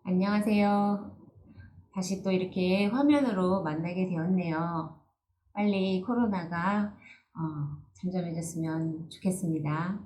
안녕하세요. 다시 또 이렇게 화면으로 만나게 되었네요. 빨리 코로나가 잠잠해졌으면 좋겠습니다.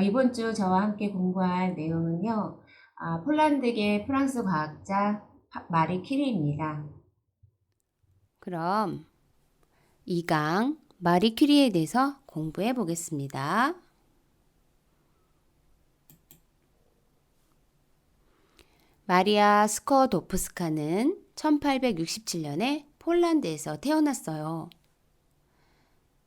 이번 주 저와 함께 공부할 내용은요. 폴란드계 프랑스 과학자 마리 퀴리입니다. 그럼 2강 마리 큐리에 대해서 공부해 보겠습니다. 마리아 스코도프스카는 1867년에 폴란드에서 태어났어요.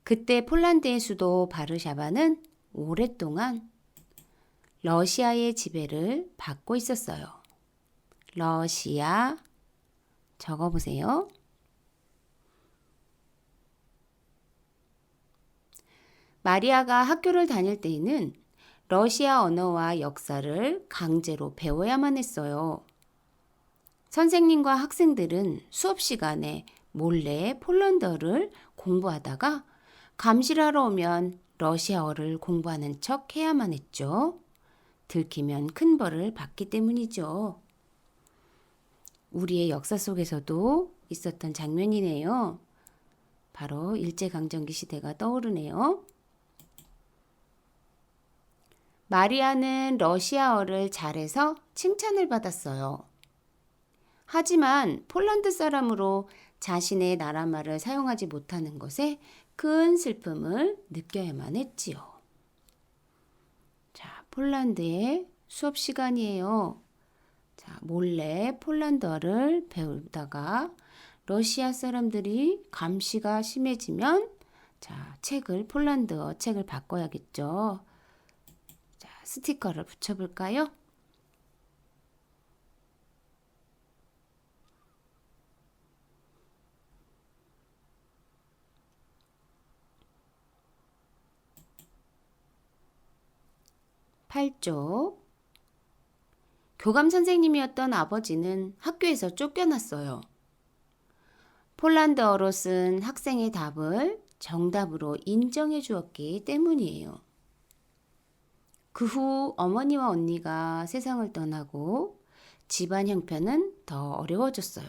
그때 폴란드의 수도 바르샤바는 오랫동안 러시아의 지배를 받고 있었어요. 러시아 적어보세요. 마리아가 학교를 다닐 때에는 러시아 언어와 역사를 강제로 배워야만 했어요. 선생님과 학생들은 수업 시간에 몰래 폴란드어를 공부하다가 감시하러 오면 러시아어를 공부하는 척 해야만 했죠. 들키면 큰 벌을 받기 때문이죠. 우리의 역사 속에서도 있었던 장면이네요. 바로 일제강점기 시대가 떠오르네요. 마리아는 러시아어를 잘해서 칭찬을 받았어요. 하지만 폴란드 사람으로 자신의 나라 말을 사용하지 못하는 것에 큰 슬픔을 느껴야만 했지요. 자, 폴란드의 수업 시간이에요. 자, 몰래 폴란드어를 배우다가 러시아 사람들이 감시가 심해지면 자, 폴란드어 책을 바꿔야겠죠. 자, 스티커를 붙여볼까요? 8조. 교감 선생님이었던 아버지는 학교에서 쫓겨났어요. 폴란드어로 쓴 학생의 답을 정답으로 인정해 주었기 때문이에요. 그 후 어머니와 언니가 세상을 떠나고 집안 형편은 더 어려워졌어요.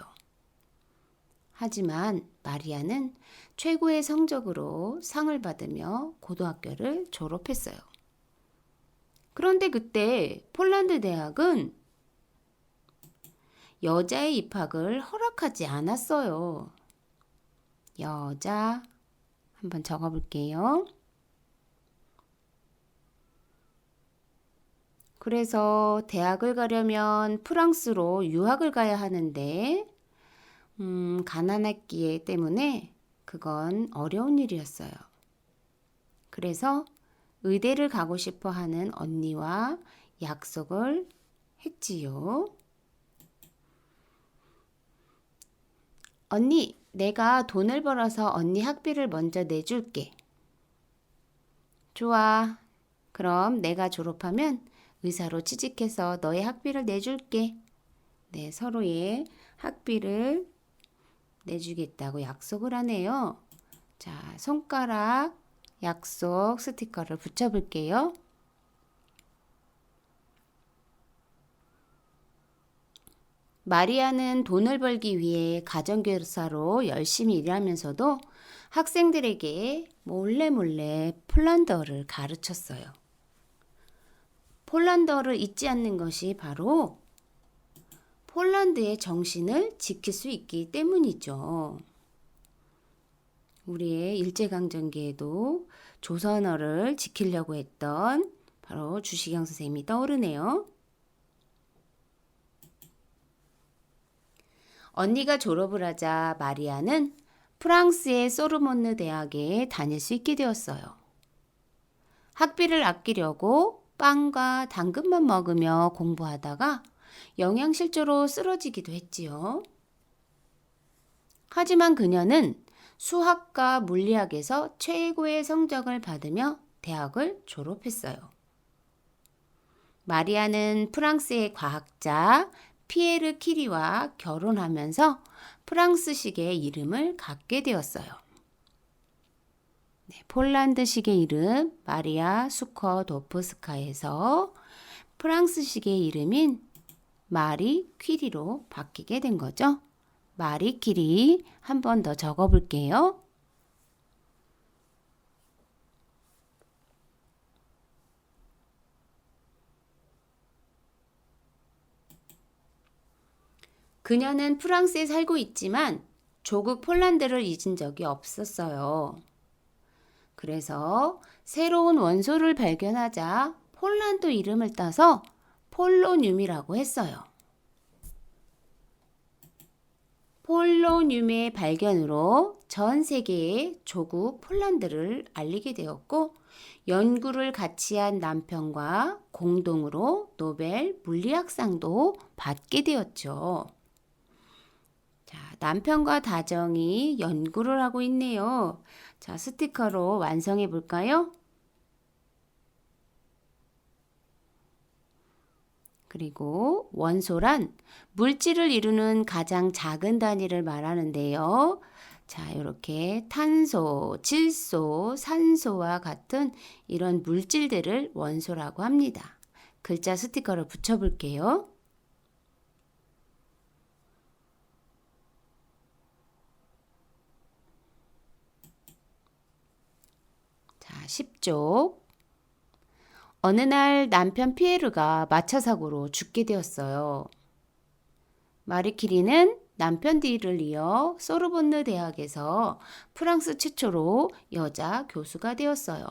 하지만 마리아는 최고의 성적으로 상을 받으며 고등학교를 졸업했어요. 그런데 그때 폴란드 대학은 여자의 입학을 허락하지 않았어요. 여자 한번 적어볼게요. 그래서 대학을 가려면 프랑스로 유학을 가야 하는데 가난했기 때문에 그건 어려운 일이었어요. 그래서 의대를 가고 싶어 하는 언니와 약속을 했지요. 언니, 내가 돈을 벌어서 언니 학비를 먼저 내줄게. 좋아. 그럼 내가 졸업하면 의사로 취직해서 너의 학비를 내줄게. 네, 서로의 학비를 내주겠다고 약속을 하네요. 자, 손가락 약속 스티커를 붙여볼게요. 마리아는 돈을 벌기 위해 가정교사로 열심히 일하면서도 학생들에게 몰래 몰래 폴란드어를 가르쳤어요. 폴란드어를 잊지 않는 것이 바로 폴란드의 정신을 지킬 수 있기 때문이죠. 우리의 일제강점기에도 조선어를 지키려고 했던 바로 주시경 선생님이 떠오르네요. 언니가 졸업을 하자 마리아는 프랑스의 소르몬느 대학에 다닐 수 있게 되었어요. 학비를 아끼려고 빵과 당근만 먹으며 공부하다가 영양실조로 쓰러지기도 했지요. 하지만 그녀는 수학과 물리학에서 최고의 성적을 받으며 대학을 졸업했어요. 마리아는 프랑스의 과학자 피에르 키리와 결혼하면서 프랑스식의 이름을 갖게 되었어요. 네, 폴란드식의 이름 마리아 수커도프스카에서 프랑스식의 이름인 마리 퀴리로 바뀌게 된 거죠. 마리 퀴리 한 번 더 적어 볼게요. 그녀는 프랑스에 살고 있지만 조국 폴란드를 잊은 적이 없었어요. 그래서 새로운 원소를 발견하자 폴란드 이름을 따서 폴로늄이라고 했어요. 폴로늄의 발견으로 전 세계에 조국 폴란드를 알리게 되었고 연구를 같이 한 남편과 공동으로 노벨 물리학상도 받게 되었죠. 자, 남편과 다정이 연구를 하고 있네요. 자, 스티커로 완성해 볼까요? 그리고 원소란 물질을 이루는 가장 작은 단위를 말하는데요. 자, 이렇게 탄소, 질소, 산소와 같은 이런 물질들을 원소라고 합니다. 글자 스티커를 붙여볼게요. 자, 10쪽. 어느 날 남편 피에르가 마차 사고로 죽게 되었어요. 마리키리는 남편 뒤를 이어 소르본느 대학에서 프랑스 최초로 여자 교수가 되었어요.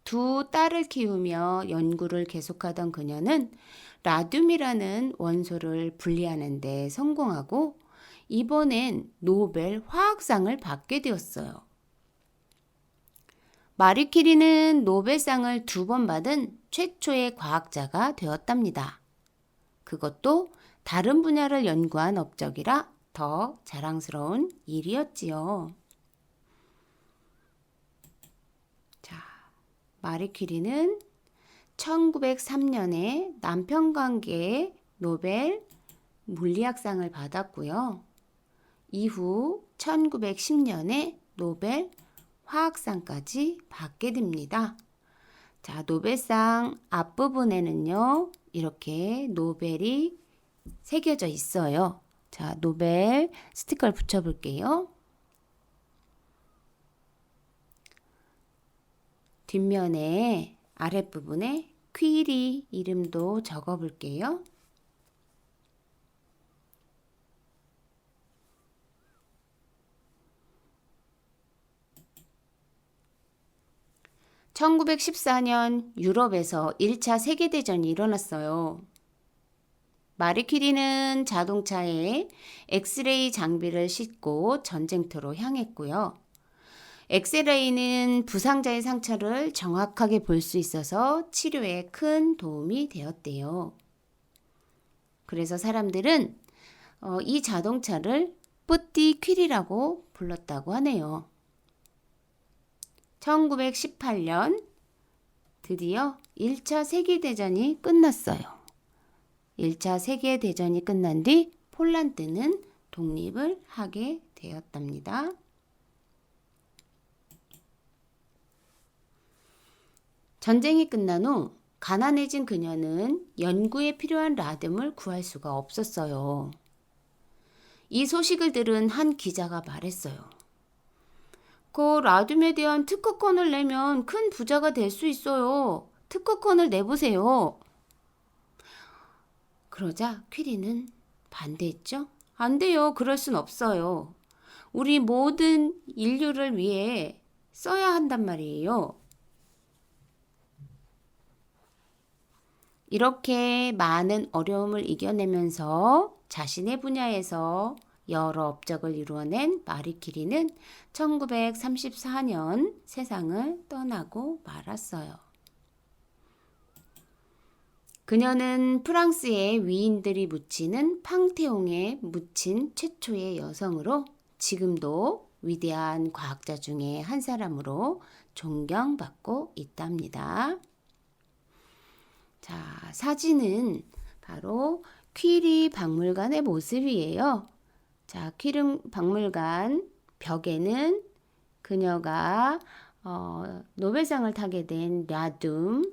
두 딸을 키우며 연구를 계속하던 그녀는 라듐이라는 원소를 분리하는 데 성공하고 이번엔 노벨 화학상을 받게 되었어요. 마리 퀴리는 노벨상을 2번 받은 최초의 과학자가 되었답니다. 그것도 다른 분야를 연구한 업적이라 더 자랑스러운 일이었지요. 자, 마리 퀴리는 1903년에 남편 관계에 노벨 물리학상을 받았고요. 이후 1910년에 노벨 화학상까지 받게 됩니다. 자, 노벨상 앞부분에는요, 이렇게 노벨이 새겨져 있어요. 자, 노벨 스티커를 붙여볼게요. 뒷면에 아랫부분에 퀴리 이름도 적어볼게요. (1914년) 유럽에서 1차 세계대전이 일어났어요. 마리 퀴리는 자동차에 엑스레이 장비를 싣고 전쟁터로 향했고요. 엑스레이는 부상자의 상처를 정확하게 볼 수 있어서 치료에 큰 도움이 되었대요. 그래서 사람들은 이 자동차를 뿌띠 퀴리라고 불렀다고 하네요. 1918년 드디어 1차 세계대전이 끝났어요. 1차 세계대전이 끝난 뒤 폴란드는 독립을 하게 되었답니다. 전쟁이 끝난 후 가난해진 그녀는 연구에 필요한 라듐을 구할 수가 없었어요. 이 소식을 들은 한 기자가 말했어요. 그 라듐에 대한 특허권을 내면 큰 부자가 될 수 있어요. 특허권을 내보세요. 그러자 퀴리는 반대했죠. 안 돼요. 그럴 순 없어요. 우리 모든 인류를 위해 써야 한단 말이에요. 이렇게 많은 어려움을 이겨내면서 자신의 분야에서 여러 업적을 이루어낸 마리 퀴리는 1934년 세상을 떠나고 말았어요. 그녀는 프랑스의 위인들이 묻히는 팡테옹에 묻힌 최초의 여성으로 지금도 위대한 과학자 중에 한 사람으로 존경받고 있답니다. 자, 사진은 바로 퀴리 박물관의 모습이에요. 자, 퀴리 박물관 벽에는 그녀가 노벨상을 타게 된 라듐,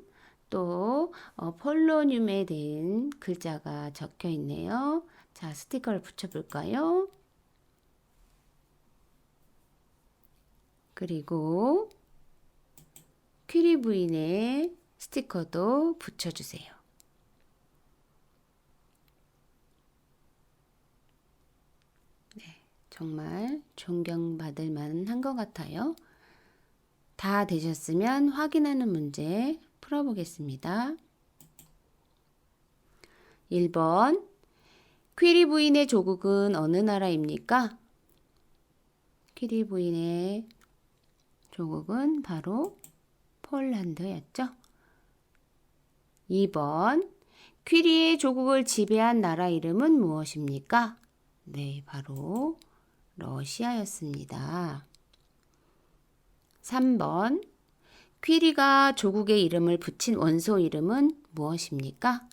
또 폴로늄에 대한 글자가 적혀 있네요. 자, 스티커를 붙여볼까요? 그리고 퀴리 부인의 스티커도 붙여주세요. 네, 정말 존경받을 만한 것 같아요. 다 되셨으면 확인하는 문제 풀어보겠습니다. 1번. 퀴리 부인의 조국은 어느 나라입니까? 퀴리 부인의 조국은 바로 폴란드였죠. 2번. 퀴리의 조국을 지배한 나라 이름은 무엇입니까? 네, 바로 러시아였습니다. 3번. 퀴리가 조국의 이름을 붙인 원소 이름은 무엇입니까?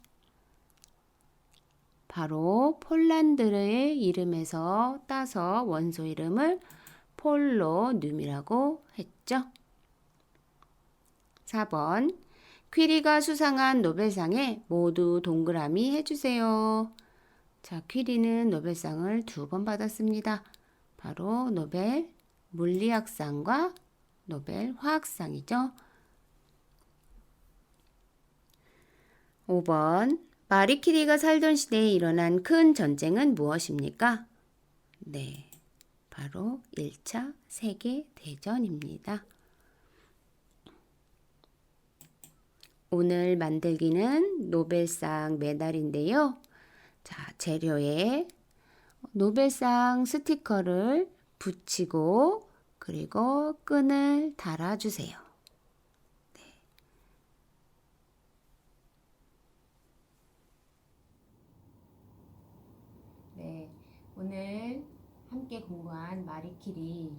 바로 폴란드의 이름에서 따서 원소 이름을 폴로늄이라고 했죠. 4번. 퀴리가 수상한 노벨상에 모두 동그라미 해주세요. 자, 퀴리는 노벨상을 2번 받았습니다. 바로 노벨 물리학상과 노벨 화학상이죠. 5번. 마리 퀴리가 살던 시대에 일어난 큰 전쟁은 무엇입니까? 네, 바로 1차 세계대전입니다. 오늘 만들기는 노벨상 메달인데요. 자, 재료에 노벨상 스티커를 붙이고 그리고 끈을 달아주세요. 네, 오늘 함께 공부한 마리 퀴리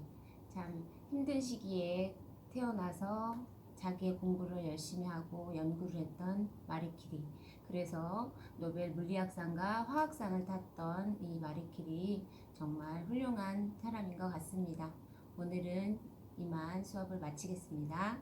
참 힘든 시기에 태어나서 자기의 공부를 열심히 하고 연구를 했던 마리 퀴리. 그래서 노벨 물리학상과 화학상을 탔던 이 마리 퀴리 정말 훌륭한 사람인 것 같습니다. 오늘은 이만 수업을 마치겠습니다.